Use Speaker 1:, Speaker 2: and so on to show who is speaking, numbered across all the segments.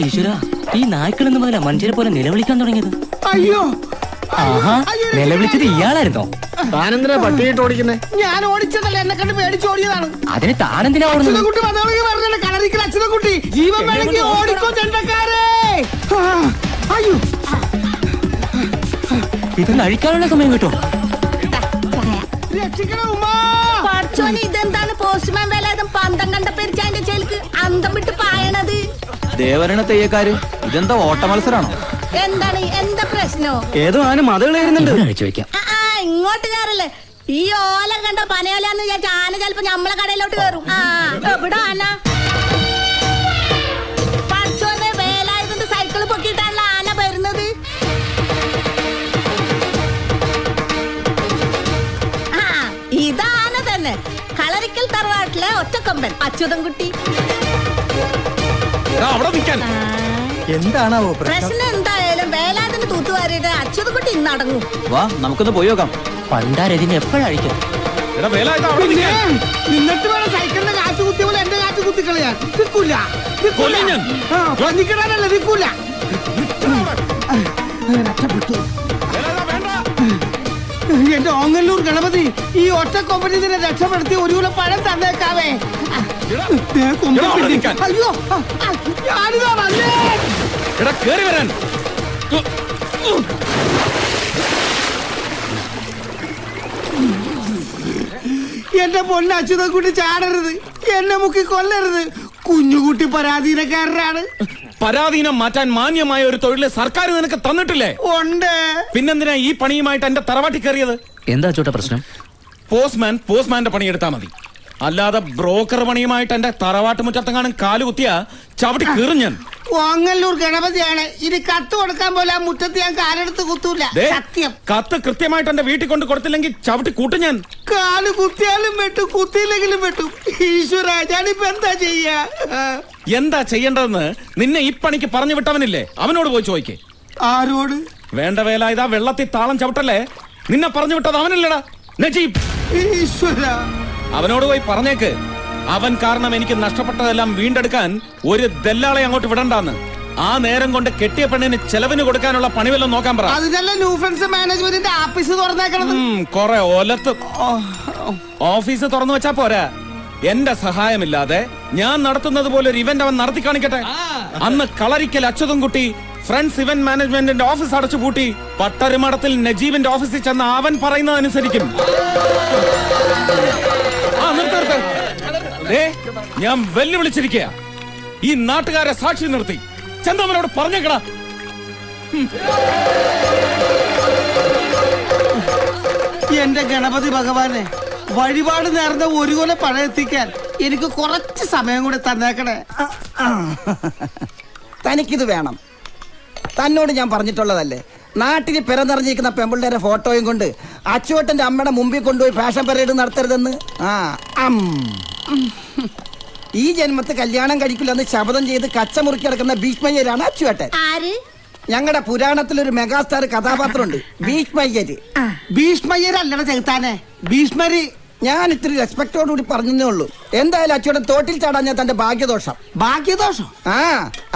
Speaker 1: ഈശ്വര, ഈ നായ്ക്കളെന്ന് പോലെ മനുഷ്യരെ പോലെ നിലവിളിക്കാൻ തുടങ്ങിയത്.
Speaker 2: അയ്യോ,
Speaker 1: ആഹാ, നിലവിളിച്ചത് ഇയാളായിരുന്നോ?
Speaker 3: താനെന്തിനാ പട്ടിയിട്ട് ഓടിക്കുന്നേ?
Speaker 2: ഞാൻ ഓടിച്ചതല്ല, എന്നെ കണ്ട് പേടിച്ച് ഓടിയതാണ്.
Speaker 1: അതിന് താനെന്തിനാ ഓടുന്നത്?
Speaker 2: അച്ഛനക്കുട്ടി പറഞ്ഞ കളറിക്കൽ അച്ഛനക്കുട്ടി ജീവൻ വേണമെങ്കിൽ ഓടിക്കോ ചെണ്ടക്കാരേ. അയ്യോ,
Speaker 1: ഇത് കഴിക്കാനുള്ള സമയം കിട്ടോ?
Speaker 2: രക്ഷിക്കണം ഉമ്മാ.
Speaker 4: ഇതെന്താണ് പോസ്റ്റ്മാൻ വേലായുധം പന്തം കണ്ട പെരിച്ചാന്റെ ചേൽക്ക് അന്തം വിട്ട് പായണത്?
Speaker 5: ദേവരണ തെയ്യക്കാര് ഇതെന്താ ഓട്ട മത്സരാണോ?
Speaker 4: എന്താണ്, എന്താ പ്രശ്നോ?
Speaker 5: ഏതോ ആന മതകളേരുന്നുണ്ട്.
Speaker 1: കഴിച്ചു വെക്കാം.
Speaker 4: ഇങ്ങോട്ട് കയറല്ലേ. ഈ ഓല കണ്ട പനയോലാന്ന് വിചാരിച്ച ആന ചിലപ്പോ നമ്മളെ കടയിലോട്ട് കയറും. എവിടെ ആന? പഠിച്ചോന്റെ വേലായുധന്റെ സൈക്കിള് പൊക്കിയിട്ടാണല്ലോ ആന വരുന്നത്. ഇതാന തന്നെ, കളരിക്കൽ തറവാട്ടിലെ ഒറ്റക്കൊമ്പൻ അച്യുതൻകുട്ടി.
Speaker 5: എന്താണാവോ
Speaker 4: പ്രശ്നം? എന്തായാലും വേലാതിന് തൂത്തുവാരിയിട്ട് അച്യുതൻകുട്ടി ഇന്ന് അടങ്ങും.
Speaker 5: വാ, നമുക്കൊന്ന് പോയി നോക്കാം.
Speaker 1: പണ്ടാരതിന് എപ്പോഴഴിക്കും?
Speaker 2: നിന്നിട്ട് വേണം സൈക്കിളിന്റെ കാറ്റ് കുത്തിയ പോലെ എന്റെ കാറ്റ് കുത്തിക്കളയാൻ. നിൽക്കൂല, നിൽക്കിടാനല്ല, നിൽക്കൂല. രക്ഷപ്പെട്ടു. എന്റെ ഓങ്ങല്ലൂർ ഗണപതി, ഈ ഒറ്റ കൊമ്പനി ഇതിനെ രക്ഷപ്പെടുത്തി ഒരു കിലോ പഴം തന്നേക്കാവേ. അയ്യോ, ഞാനിതാ വന്നേ. എന്റെ പൊന്ന അച്യുതൻകുട്ടി ചാടരുത്, എന്നെ മുക്കി കൊല്ലരുത്. കുഞ്ഞുകുട്ടി പരാധീനക്കാരനാണ്.
Speaker 3: പരാധീനം മാറ്റാൻ മാന്യമായ ഒരു തൊഴില് സർക്കാർ നിനക്ക് തന്നിട്ടില്ലേ?
Speaker 2: ഉണ്ട്.
Speaker 3: പിന്നെന്തിനാ ഈ പണിയുമായിട്ട് എന്റെ തറവാട്ടി കയറിയത്?
Speaker 1: എന്താ ചോട്ട പ്രശ്നം?
Speaker 3: പോസ്റ്റ്മാന്റെ പണിയെടുത്താ മതി. അല്ലാതെ ബ്രോക്കർ പണിയുമായിട്ട് എന്റെ തറവാട്ട് മുറ്റത്തെങ്ങാനും കാലുകുത്തിയ ചവിട്ടി കീറും ഞാൻ.
Speaker 2: ഓങ്ങല്ലൂർ ഗണപതിയാണ്. ഇനി കത്ത് കൊടുക്കാൻ പോലെ ആ മുറ്റത്ത് ഞാൻ കാലെടുത്ത് കുത്തൂല. സത്യം.
Speaker 3: കത്ത് കൃത്യമായിട്ട് എന്റെ വീട്ടിൽ കൊണ്ട് കൊടുത്തില്ലെങ്കിൽ ചവിട്ടി കൂട്ടും ഞാൻ.
Speaker 2: കാല് കുത്തിയാലും വെട്ടും, കുത്തിയില്ലെങ്കിലും വെട്ടും. ഈശ്വര, ഞാനിപ്പോ എന്താ ചെയ്യാ?
Speaker 3: എന്താ ചെയ്യേണ്ടതെന്ന് നിന്നെ ഈ പണിക്ക് പറഞ്ഞു വിട്ടവനില്ലേ, അവനോട് പോയി ചോദിക്കേ.
Speaker 2: ആരോട്?
Speaker 3: വേണ്ട വേല, ഇതാ വെള്ളത്തിൽ താളം ചവിട്ടല്ലേ. നിന്നെ പറഞ്ഞു വിട്ടത് അവനല്ലടാ, നജീബ്.
Speaker 2: ഈശ്വര,
Speaker 3: അവനോട് പോയി പറഞ്ഞേക്ക്, അവൻ കാരണം എനിക്ക് നഷ്ടപ്പെട്ടതെല്ലാം വീണ്ടെടുക്കാൻ ഒരു ദല്ലാളെ അങ്ങോട്ട് വിടണ്ടാന്ന്. ആ നേരം കൊണ്ട് കെട്ടിയ പെണ്ണിന് ചെലവിന് കൊടുക്കാനുള്ള പണിവെല്ലാം നോക്കാൻ പറ.
Speaker 2: അതിനല്ല ന്യൂഫ്രണ്ട്സ് മാനേജ്മെന്റിന്റെ ഓഫീസ് തുറന്നേക്കണത്.
Speaker 3: കൊറേ ഒലത്ത് ഓഫീസ് തുറന്നു വെച്ചാ പോരാ. എന്റെ സഹായമില്ലാതെ ഞാൻ നടത്തുന്നത് പോലെ ഒരു ഇവന്റ് അവൻ നടത്തി കാണിക്കട്ടെ. അന്ന് കളരിക്കൽ അച്യുതൻകുട്ടി ഫ്രണ്ട്സ് ഇവന്റ് മാനേജ്മെന്റിന്റെ ഓഫീസ് അടച്ചു പൂട്ടി പട്ടരുമടത്തിൽ നജീബിന്റെ ഓഫീസിൽ ചെന്ന് അവൻ പറയുന്നതനുസരിക്കും. ഞാൻ വെല്ലുവിളിച്ചിരിക്കുക. ഈ നാട്ടുകാരെ സാക്ഷി നിർത്തി ചന്ദമനോട് പറഞ്ഞേക്കടാ.
Speaker 2: എന്റെ ഗണപതി ഭഗവാനെ, വഴിപാട് നേർന്ന ഒരു കൊല പഴയെത്തിക്കാൻ എനിക്ക് കുറച്ച് സമയം കൂടെ തന്നേക്കണേ.
Speaker 6: തനിക്കിത് വേണം. തന്നോട് ഞാൻ പറഞ്ഞിട്ടുള്ളതല്ലേ, നാട്ടിൽ പിറന്നിറങ്ങിയിരിക്കുന്ന പെമ്പിള്ളേരെ ഫോട്ടോയും കൊണ്ട് അച്ചുവേട്ടന്റെ അമ്മയുടെ മുമ്പിൽ കൊണ്ടുപോയി ഫാഷൻ പരേഡ് നടത്തരുതെന്ന്. ഈ ജന്മത്ത് കല്യാണം കഴിക്കില്ലെന്ന് ശപഥം ചെയ്ത് കച്ചമുറുക്കി കിടക്കുന്ന ഭീഷ്മയ്യരാണ് അച്ചുവേട്ടൻ. ഞങ്ങളുടെ പുരാണത്തിലൊരു മെഗാസ്റ്റാർ കഥാപാത്രമുണ്ട്, ഭീഷ്മയ്യര്.
Speaker 2: ഭീഷ്മയ്യരല്ലട ചെകുത്താനെ, ഭീഷ്മര്.
Speaker 6: ഞാൻ ഇത്തിരി റെസ്പെക്ടോടുകൂടി പറഞ്ഞേ ഉള്ളൂ. എന്തായാലും അച്ചുവേട്ടൻ തോട്ടിൽ ചാടാൻ ഞാൻ തന്റെ ഭാഗ്യദോഷം.
Speaker 2: ഭാഗ്യദോഷം?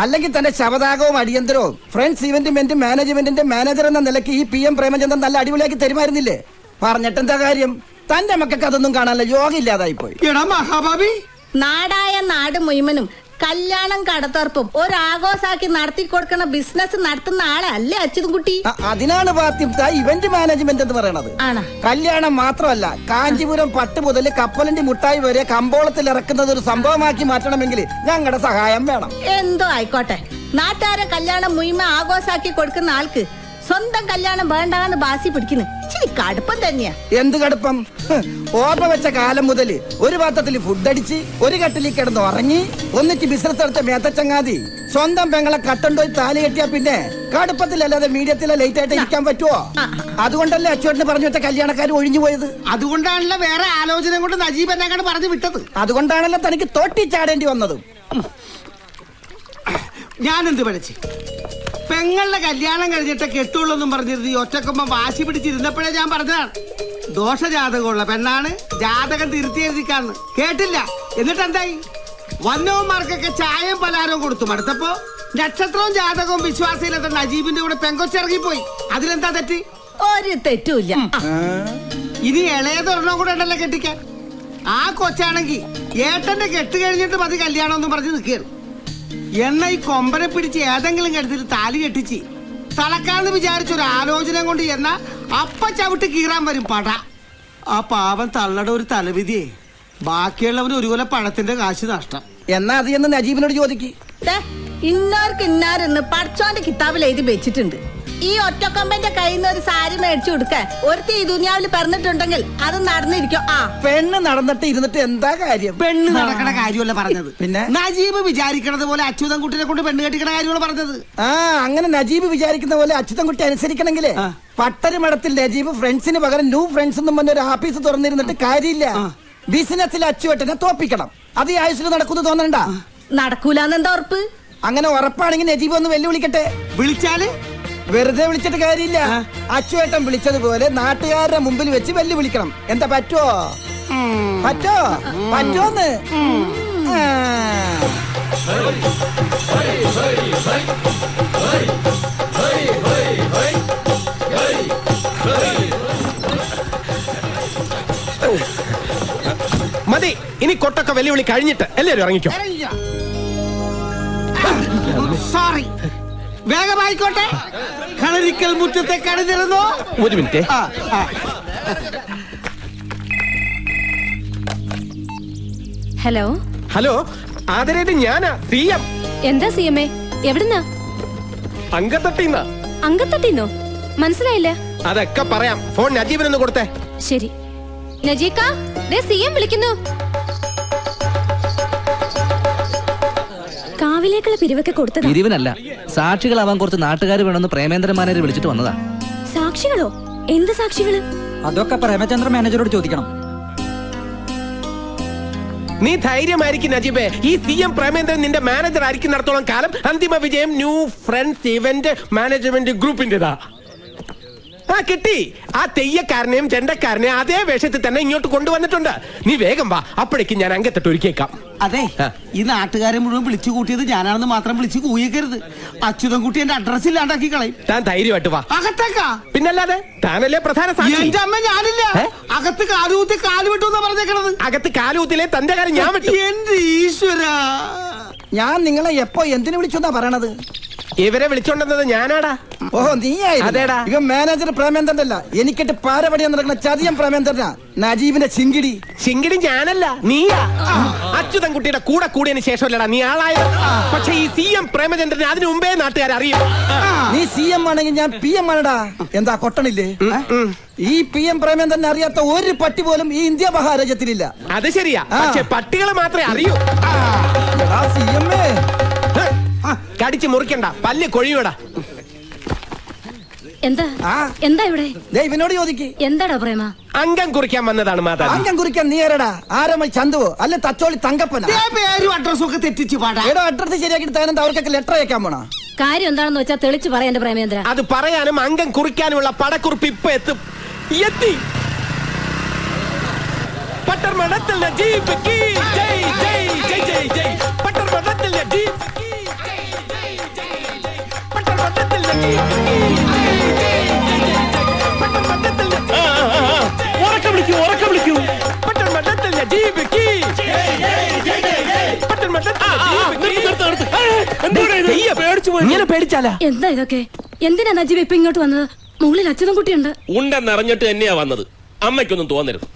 Speaker 6: അല്ലെങ്കിൽ തന്റെ ശവദാകവും അടിയന്തരവും ഫ്രണ്ട്സ് ഇവന്റ് മാനേജ്മെന്റിന്റെ മാനേജർ എന്ന നിലയ്ക്ക് ഈ PM പ്രേമചന്ദ്രൻ നല്ല അടിപൊളിയാക്കി തരുമായിരുന്നില്ലേ? പറഞ്ഞിട്ടെന്താ കാര്യം? തന്റെ മക്കൾക്ക് അതൊന്നും കാണാനുള്ള യോഗം ഇല്ലാതായി പോയി.
Speaker 2: എടാ മഹാഭാവി,
Speaker 4: നാടായ നാട് മുഴുവനും കല്യാണം കടത്തുറപ്പും ഒരാഘോഷാക്കി നടത്തി കൊടുക്കണ ബിസിനസ് നടത്തുന്ന ആളല്ലേ അച്യുതൻകുട്ടി?
Speaker 6: അതിനാണ് പാത്യം ഇവന്റ് മാനേജ്മെന്റ് എന്ന് പറയണത്. കല്യാണം മാത്രമല്ല, കാഞ്ചീപുരം പട്ട് മുതൽ കപ്പലണ്ടി മുട്ടായി വരെ കമ്പോളത്തിൽ ഇറക്കുന്നത് ഒരു സംഭവമാക്കി മാറ്റണമെങ്കിൽ ഞങ്ങളുടെ സഹായം വേണം.
Speaker 4: എന്തോ ആയിക്കോട്ടെ. നാട്ടുകാരെ കല്യാണം മുഴുവൻ ആഘോഷാക്കി കൊടുക്കുന്ന ആൾക്ക് സ്വന്തം കല്യാണം വേണ്ടാന്ന് ബാസി പിടിക്കുന്നു. ഇച്ചിരി കടുപ്പം തന്നെയാ.
Speaker 6: എന്ത് കടുപ്പം? ഓർമ്മ വെച്ച കാലം മുതൽ ഒരു പാത്രത്തിൽ ഫുഡ് അടിച്ച് ഒരു കട്ടിലിൽ കിടന്ന് ഉറങ്ങി ഒന്നിച്ച് ബിസിനസ് നടത്ത മേത്തച്ചങ്ങാതി സ്വന്തം പെങ്ങളെ കട്ടണ്ടോയി താലി കെട്ടിയാ പിന്നെ കടുപ്പത്തിലല്ലാതെ മീഡിയത്തിലെ ലേറ്റ് ആയിട്ട് ഇരിക്കാൻ പറ്റുമോ? അതുകൊണ്ടല്ലേ അച്ചുവേട്ടന് പറഞ്ഞു വെച്ച കല്യാണക്കാർ ഒഴിഞ്ഞു പോയത്.
Speaker 2: അതുകൊണ്ടാണല്ലോ വേറെ ആലോചന കൊണ്ട് നജീബ് എന്നെ പറഞ്ഞു വിട്ടത്.
Speaker 6: അതുകൊണ്ടാണല്ലോ തനിക്ക് തോട്ടി ചാടേണ്ടി വന്നതും.
Speaker 2: ഞാനെന്ത് പഠിച്ചു? പെങ്ങളുടെ കല്യാണം കഴിഞ്ഞിട്ട് കെട്ടുള്ളൊന്നും പറഞ്ഞിരുന്നു. ഈ ഒറ്റക്കൊമ്പ വാശി പിടിച്ചിരുന്നപ്പോഴേ ഞാൻ പറഞ്ഞതാണ്, ദോഷജാതകമുള്ള പെണ്ണാണ്, ജാതകം തിരുത്തി എഴുതിക്കാന്ന്. കേട്ടില്ല. എന്നിട്ട് എന്തായി? വന്നവന്മാർക്കൊക്കെ ചായയും പലഹാരവും കൊടുത്തു. അടുത്തപ്പോ നക്ഷത്രവും ജാതകവും വിശ്വാസയിലെത്ത നജീബിന്റെ കൂടെ പെങ്കൊച്ചിറങ്ങിപ്പോയി. അതിലെന്താ തെറ്റ്?
Speaker 4: ഒരു തെറ്റുമില്ല.
Speaker 2: ഇനി ഇളയതൊരെണ്ണം കൂടെ ഉണ്ടല്ലോ കെട്ടിക്കാൻ. ആ കൊച്ചാണെങ്കി ഏട്ടന്റെ കെട്ട് കഴിഞ്ഞിട്ട് മതി കല്യാണം ഒന്നും പറഞ്ഞ് നിൽക്കുകയാണ്. എണ്ണ ഈ കൊമ്പനെ പിടിച്ച് ഏതെങ്കിലും കെടുത്തിട്ട് താലി കെട്ടിച്ച് തളക്കാന്ന് വിചാരിച്ച ഒരു ആലോചന കൊണ്ട് എന്നാ അപ്പ ചവിട്ട് കീറാൻ വരും പട. ആ പാവം തള്ളയുടെ ഒരു തലവിധിയെ ബാക്കിയുള്ളവന് ഒരു കൊല പഴത്തിന്റെ കാശ് നഷ്ടം.
Speaker 6: എന്നാ അത് എന്ന് നജീബിനോട് ചോദിക്ക്.
Speaker 4: ഇന്നാർക്ക് ഇന്നാരെന്ന് പഠിച്ചോന്റെ കിതാബിൽ എഴുതി വെച്ചിട്ടുണ്ട്. ഈ ഒറ്റക്കൊമ്പന്റെ കയ്യിൽ നിന്ന് ഒരു സാരി മേടിച്ചു കൊടുക്കാൻ ഒരുത്തി ഈ ദുനിയാവിൽ പറഞ്ഞിട്ടുണ്ടെങ്കിൽ അത് നടന്നിരിക്കും. ആ
Speaker 6: പെണ്ണ് നടന്നിട്ട് ഇരുന്നിട്ട് എന്താ കാര്യം?
Speaker 2: പെണ്ണ് നടക്കണ കാര്യമല്ല പറഞ്ഞത്.
Speaker 6: പിന്നെ
Speaker 2: നജീബ് വിചാരിക്കണത് പോലെ അച്യുതൻ കുട്ടിനെ കൊണ്ട് പെണ്ണ് കെട്ടിക്കണ കാര്യമാണ് പറഞ്ഞത്.
Speaker 6: ആ അങ്ങനെ നജീബ് വിചാരിക്കുന്ന പോലെ അച്യുതൻകുട്ടി അനുസരിക്കണമെങ്കിലേ പട്ടരി മഠത്തിൽ നജീബ് ഫ്രണ്ട്സിന് പകരം ന്യൂ ഫ്രണ്ട്സ് എന്നും പറഞ്ഞ ഒരു ആഫീസ് തുറന്നിരുന്നിട്ട് കാര്യമില്ല. ബിസിനസ്സിൽ അച്ചുവെട്ടനെ തോപ്പിക്കണം. അത് ഈ ആയുസിൽ നടക്കുന്നു തോന്നണ്ട.
Speaker 4: നടക്കൂലെന്ന് എന്താ ഉറപ്പ്?
Speaker 6: അങ്ങനെ ഉറപ്പാണെങ്കിൽ നജീബ് ഒന്ന് വെല്ലുവിളിക്കട്ടെ.
Speaker 2: വിളിച്ചാല്
Speaker 6: വെറുതെ വിളിച്ചിട്ട് കാര്യമില്ല. അച്ചുവേട്ടൻ വിളിച്ചതുപോലെ നാട്ടുകാരുടെ മുമ്പിൽ വെച്ച് വെല്ലുവിളിക്കണം. എന്താ പറ്റുമോ? പറ്റോന്ന്?
Speaker 7: മതി, ഇനി കൊട്ടൊക്കെ വെല്ലുവിളി കഴിഞ്ഞിട്ട് എല്ലാവരും ഇറങ്ങിക്കോ.
Speaker 2: സോറി, വേഗമായിക്കോട്ടെ. കളരിക്കൽ മുറ്റത്തെ കടന്നിരുന്നോ?
Speaker 7: ഒരു മിനിറ്റ്.
Speaker 8: ഹലോ
Speaker 7: ഹലോ, ആദരേത് ഞാനാ, CM.
Speaker 8: എന്താ CM? എവിടുന്നാ?
Speaker 7: അങ്കത്തട്ടിന്നാ.
Speaker 8: അങ്കത്തട്ടിന്നോ? മനസ്സിലായില്ല.
Speaker 7: അതൊക്കെ പറയാം. ഫോൺ നജീബിനൊന്ന് കൊടുത്തേ.
Speaker 8: ശരി. നജീക്ക, ദേ CM വിളിക്കുന്നു. കാവിലേക്കുള്ള പിരിവൊക്കെ കൊടുത്തതാ.
Speaker 1: പിരിവിനല്ല, സാക്ഷികളാവാൻ കുറച്ച് നാട്ടുകാർ വേണമെന്ന് പ്രേമേന്ദ്രൻ മാനേജർ വിളിച്ചിട്ട് വന്നതാ.
Speaker 8: സാക്ഷികളോ? എന്ത് സാക്ഷികള്?
Speaker 5: അതൊക്കെ പ്രേമചന്ദ്ര മാനേജറോട് ചോദിക്കണം.
Speaker 7: നീ ധൈര്യമായിരിക്കും നജീബേ. ഈ CM പ്രേമേന്ദ്രൻ നിന്റെ മാനേജർ ആയിരിക്കും നടത്തോളം കാലം അന്തിമ വിജയം ന്യൂ ഫ്രണ്ട്സ് ഇവന്റ് മാനേജ്മെന്റ് ഗ്രൂപ്പിന്റെതാ. ആ കിട്ടി. ആ തെയ്യക്കാരനെയും ചെണ്ടക്കാരനെയും അതേ വേഷത്തിൽ തന്നെ ഇങ്ങോട്ട് കൊണ്ടുവന്നിട്ടുണ്ട്. നീ വേഗം വാ, അപ്പോഴേക്കും ഞാൻ അങ്കത്തിട്ട് ഒരുക്കിയേക്കാം.
Speaker 2: അതെ, ഈ നാട്ടുകാരെ മുഴുവൻ വിളിച്ചു കൂട്ടിയത് ഞാനാണെന്ന് മാത്രം വിളിച്ചു കൂയിക്കരുത്. അച്യുതൻ കുട്ടി എന്റെ അഡ്രസ് ഇല്ലാണ്ടാക്കി കളയും.
Speaker 7: താൻ ധൈര്യമായിട്ട് വാ.
Speaker 2: അകത്തേക്കാ?
Speaker 7: പിന്നല്ലാതെ, താനല്ലേ പ്രധാന സാക്ഷി.
Speaker 2: എന്റെ അമ്മ ഞാനില്ല. അകത്ത് കാലുകുത്തി കാല് വിട്ടു എന്നാ പറഞ്ഞേക്കണത്.
Speaker 7: അകത്ത് കാലുകുത്തിലെ തന്റെ കാര്യം ഞാൻ വിട്ടു.
Speaker 2: എന്റെ ഈശ്വര,
Speaker 6: ഞാൻ നിങ്ങളെ എപ്പോ എന്തിനു വിളിച്ചെന്നാ പറയണത്?
Speaker 7: ഇവരെ വിളിച്ചോണ്ടെന്നത് ഞാനാടാ.
Speaker 6: ഓഹോ, നീയായിരുന്നു.
Speaker 7: അതേടാ.
Speaker 6: ഇവൻ മാനേജർ പ്രേമേന്ദ്രൻ അല്ല, എനിക്കിട്ട് പാരപടിയാൻ നടക്കുന്ന ചതിയം പ്രേമേന്ദ്രനാ. നജീബിന്റെ ചിങ്കിടി.
Speaker 7: ചിങ്കിടി ഞാനല്ല, നീയാ. അച്യുതൻ കുട്ടിയുടെ കൂടെ കൂടിയതിന് ശേഷമല്ലടാ നീ ആളായത്. പക്ഷെ ഈ CM പ്രേമചന്ദ്രനെ അതിനു മുമ്പേ നാട്ടുകാർ അറിയും.
Speaker 6: നീ CM ആണെങ്കിൽ ഞാൻ PM ആണടാ. എന്താ കൊട്ടണില്ലേ? ഈ PM പ്രേമേന്ദ്രനെ അറിയാത്ത ഒരു പട്ടി പോലും ഈ ഇന്ത്യ മഹാരാജ്യത്തിലില്ല.
Speaker 7: അത് ശരിയാ, പക്ഷെ പട്ടികൾ മാത്രമേ അറിയൂ.
Speaker 6: CM
Speaker 7: കടിച്ചു മുറിക്കണ്ട, പല്ല് കൊഴിയൂടാ.
Speaker 8: എന്താ എന്താ ഇവിടെ?
Speaker 6: ഇവനോട് ചോദിക്ക്.
Speaker 8: എന്താടാ പ്രേമ?
Speaker 7: അംഗം കുറിക്കാൻ വന്നതാണ് മാതാ.
Speaker 6: അംഗം കുറിക്കാൻ നീ ആരടാ? ആരമ്മ ചന്തുവോ അല്ലെ തച്ചോളി തങ്കപ്പന?
Speaker 2: പേരും അഡ്രസ്സും ഒക്കെ തെറ്റിച്ചു പാടാ.
Speaker 6: എടോ, അഡ്രസ് ശരിയാക്കി താനെന്താ അവർക്കൊക്കെ ലെറ്റർ അയക്കാൻ പോണോ?
Speaker 8: കാര്യം എന്താണെന്ന് വെച്ചാൽ തെളിച്ചു പറയാ എന്റെ പ്രേമേന്ദ്ര.
Speaker 7: അത് പറയാനും അംഗം കുറിക്കാനുമുള്ള പടക്കുറിപ്പ് ഇപ്പൊ എത്തി. പട്ടർമഠത്തിൽ നജീബ് കീ ജയ് ജയ് ജയ് ജയ് ജയ്. പട്ടർമഠത്തിൽ നജീബ് കീ ജയ് ജയ് ജയ് ജയ്. പട്ടർമഠത്തിൽ നജീബ് കീ ജയ് ജയ് ജയ് ജയ്. പട്ടർമഠത്തിൽ ഉറക്കെ വിളിക്കൂ. പട്ടർമഠത്തിൽ നജീബ് കീ ജയ് ജയ് ജയ് ജയ്. പട്ടർമഠത്തിൽ ഇങ്ങനെ പേടിച്ചാലാ?
Speaker 8: എന്താ ഇതൊക്കെ? എന്തിനാ നജീബ് ഇപ്പൊ ഇങ്ങോട്ട് വന്നത്? മുകളിൽ അച്ഛനും കുട്ടിയുണ്ട്.
Speaker 9: ഉണ്ടെന്നറിഞ്ഞിട്ട് തന്നെയാ വന്നത്. അമ്മയ്ക്കൊന്നും തോന്നരുത്,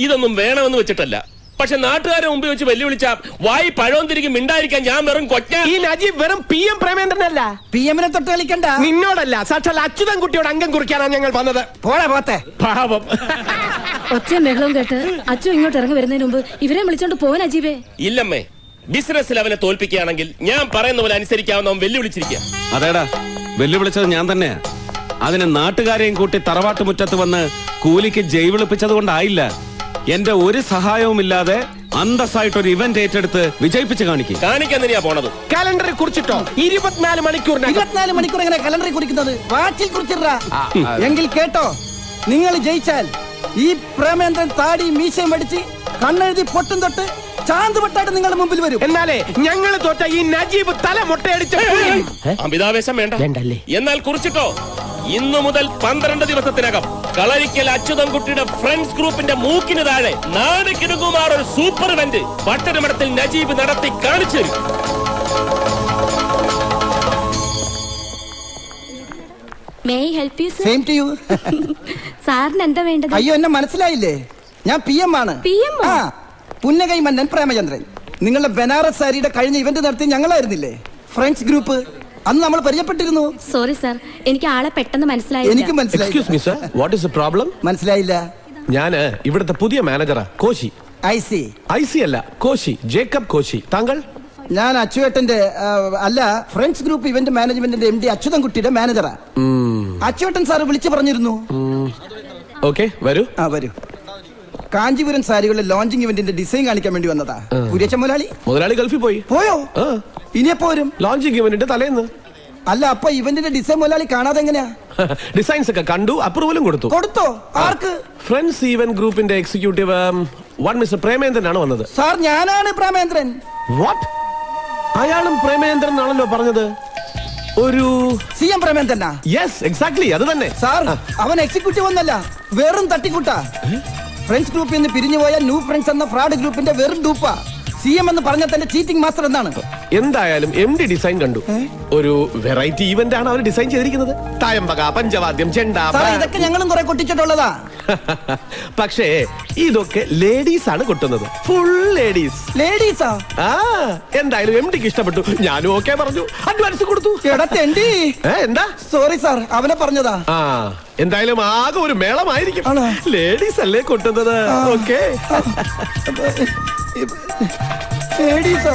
Speaker 9: ഇതൊന്നും വേണമെന്ന് വെച്ചിട്ടല്ല. പക്ഷെ നാട്ടുകാരെ മുമ്പ് വെച്ച് വെല്ലുവിളിച്ച വായി പഴവും തിരികെ മിണ്ടായിരിക്കാൻ ഞാൻ വെറും കൊച്ച.
Speaker 7: ഈ നജീബ് വെറും PM പ്രേമേന്ദ്രനല്ല.
Speaker 6: PM-നെ തൊട്ട് കളിക്കണ്ട.
Speaker 7: നിന്നോടല്ല, സാക്ഷാൽ അച്യുതൻ കുട്ടിയോട് അംഗം കുറിക്കാനാണ് ഞങ്ങൾ വന്നത്.
Speaker 6: പോത്തെ
Speaker 7: പാവം.
Speaker 8: ഒച്ചയും ബഹളവും കേട്ട് അച്ഛൻ ഇങ്ങോട്ട് ഇറങ്ങി വരുന്നതിന് മുമ്പ് ഇവരെ വിളിച്ചോണ്ട് പോവാൻ അജീബേ.
Speaker 9: ഇല്ലമ്മേ, ബിസിനസ്സിൽ അവനെ തോൽപ്പിക്കുകയാണെങ്കിൽ ഞാൻ പറയുന്ന പോലെ അനുസരിക്കാവുന്ന വെല്ലുവിളിച്ചിരിക്കുക.
Speaker 3: അതേടാ, വെല്ലുവിളിച്ചത് ഞാൻ തന്നെയാ. അതിന് നാട്ടുകാരെയും കൂട്ടി തറവാട്ട് മുറ്റത്ത് വന്ന് കൂലിക്ക് ജയ് വിളിപ്പിച്ചത് കൊണ്ടായില്ല. എന്റെ ഒരു സഹായവുമില്ലാതെ അന്തസ്സായിട്ടൊരു ഇവന്റ് ഏറ്റെടുത്ത് വിജയിപ്പിച്ച്
Speaker 9: കാണിക്കാൻ തന്നെയാ പോണത്.
Speaker 7: കാലണ്ടറിൽ കുറിച്ചിട്ടോ 24 മണിക്കൂറിനകം.
Speaker 6: 24 മണിക്കൂർ എങ്ങനെ കലണ്ടറിൽ കുറിക്കുന്നത്? വാച്ചിൽ കുറിച്ചിട്ടാ. എങ്കിൽ കേട്ടോ, നിങ്ങൾ ജയിച്ചാൽ ഈ പ്രേമേന്ദ്രൻ താടി മീശയും അടിച്ച് കണ്ണെഴുതി പൊട്ടും തൊട്ട് ചാന്തുപെട്ടായിട്ട് നിങ്ങളുടെ മുമ്പിൽ വരും.
Speaker 7: എന്നാലേ ഞങ്ങൾ തോറ്റ ഈ നജീബ് തല മുട്ടയടിച്ച
Speaker 9: അമിതാവേശം വേണ്ട. എന്നാൽ കുറിച്ചിട്ടോ, ഇന്നു മുതൽ 12 ദിവസത്തിനകം കളരിക്കൽ അച്യുതൻകുട്ടിയുടെ ഫ്രണ്ട്സ് ഗ്രൂപ്പിന്റെ മൂക്കിന് താഴെ നാട് കിടുങ്ങുമാർ ഒരു സൂപ്പർ ഇവന്റ് പട്ടണമടത്തിൽ നജീബ് നടത്തി കാണിച്ചു തരും.
Speaker 6: Same to you.
Speaker 8: സാറിന് എന്താ വേണ്ടത്?
Speaker 6: അയ്യോ, എന്നെ മനസ്സിലായില്ലേ? ഞാൻ PM ആണ്.
Speaker 8: PM?
Speaker 6: ആ, പുന്നകൈ മന്നൻ പ്രേമചന്ദ്രൻ. നിങ്ങളുടെ ബനാറസ് സാരിയുടെ കഴിഞ്ഞ ഇവന്റ് നടത്തി ഞങ്ങളായിരുന്നില്ലേ ഫ്രണ്ട്സ് ഗ്രൂപ്പ്? അന്ന് നമ്മൾ പരിചയപ്പെട്ടിരുന്നു.
Speaker 8: സോറി സാർ, എനിക്ക് ആളെ പെട്ടെന്ന് മനസ്സിലായി.
Speaker 6: എനിക്ക് മനസ്സിലായി.
Speaker 7: Excuse me sir, what is the problem?
Speaker 6: മനസ്സിലായില്ല.
Speaker 7: ഞാന് ഇവിടുത്തെ പുതിയ മാനേജറാ, കോശി.
Speaker 6: ഐ സി
Speaker 7: അല്ല, കോശി, ജേക്കബ് കോശി. താങ്കൾ?
Speaker 6: ഞാൻ അച്ചുവേട്ടന്റെ അല്ല, ഫ്രണ്ട്സ് ഗ്രൂപ്പ് ഇവന്റ് മാനേജ്മെന്റിന്റെ MD അച്യുതൻകുട്ടിയുടെ മാനേജറാ. അച്ചുവേട്ടൻ സാറ് വിളിച്ചു പറഞ്ഞിരുന്നു.
Speaker 7: ഓക്കെ, വരൂ.
Speaker 6: വരൂ. കാഞ്ചീപുരം സാരികളുടെ ലോഞ്ചിങ് ഇവന്റിന്റെ ഡിസൈൻ കാണിക്കാൻ വേണ്ടി വന്നതാ. കുര്യച്ച
Speaker 7: മുതലാളി ഗൾഫിൽ
Speaker 6: പോയോ? ഇനിയെപ്പോ വരും?
Speaker 7: ലോഞ്ചിങ് ഇവന്റിന്റെ തലേന്ന്.
Speaker 6: അല്ല, അപ്പൊ ഇവന്റിന്റെ ഡിസൈൻ മുതലാളി കാണാതെ എങ്ങനെയാ?
Speaker 7: ഡിസൈൻസ് ഒക്കെ കണ്ടു, അപ്രൂവലും
Speaker 6: കൊടുത്തോ? ആർക്ക്?
Speaker 7: ഫ്രണ്ട്സ് ഈവന്റ് ഗ്രൂപ്പിന്റെ എക്സിക്യൂട്ടീവ് മിസ്റ്റർ പ്രേമേന്ദ്രൻ ആണ് വന്നത്.
Speaker 6: സാർ, ഞാനാണ് പ്രേമേന്ദ്രൻ.
Speaker 7: വാട്ട്? അയാളും പ്രേമേന്ദ്രൻ ആണല്ലോ പറഞ്ഞത്. ഒരു
Speaker 6: CM പ്രേമേന്ദ്രനാ?
Speaker 7: യെസ്, എക്സാക്ട്ലി, അത് തന്നെ.
Speaker 6: സാർ, അവൻ എക്സിക്യൂട്ടീവ് ഒന്നല്ല, വെറും തട്ടിക്കൂട്ടാ. ഫ്രണ്ട്സ് ഗ്രൂപ്പിൽ നിന്ന് പിരിഞ്ഞുപോയ ന്യൂ ഫ്രണ്ട്സ് എന്ന ഫ്രോഡ് ഗ്രൂപ്പിന്റെ വെറും ഡൂപ്പാ. CM എന്ന് പറഞ്ഞാൽ തന്നെ ചീറ്റിംഗ് മാസ്റ്റർ എന്നാണ്.
Speaker 7: എന്തായാലും MD ഡിസൈൻ കണ്ടു. ഒരു വെറൈറ്റി ഈവന്റ് ആണ് അവർ ഡിസൈൻ ചെയ്തിരിക്കുന്നത്. തായമ്പക, പഞ്ചവാദ്യം, ചെണ്ട.
Speaker 6: ഇതൊക്കെ ഞങ്ങളും കുറെ കൊട്ടിച്ചിട്ടുള്ളതാ.
Speaker 7: പക്ഷേ ഇതൊക്കെ ലേഡീസ് ആണ് കൊട്ടുന്നത്. ഫുൾ
Speaker 6: ലേഡീസാ?
Speaker 7: എന്തായാലും MDക്ക് ഇഷ്ടപ്പെട്ടു. ഞാനും ഓക്കെ പറഞ്ഞു, അഡ്വാൻസ് കൊടുത്തു. എന്താ?
Speaker 6: സോറി സാർ, അവനെ പറഞ്ഞതാ.
Speaker 7: എന്തായാലും ആകെ ഒരു മേളമായിരിക്കും. ലേഡീസ് അല്ലേ കൊട്ടുന്നത്. ഓക്കെ,
Speaker 6: ലേഡീസാ?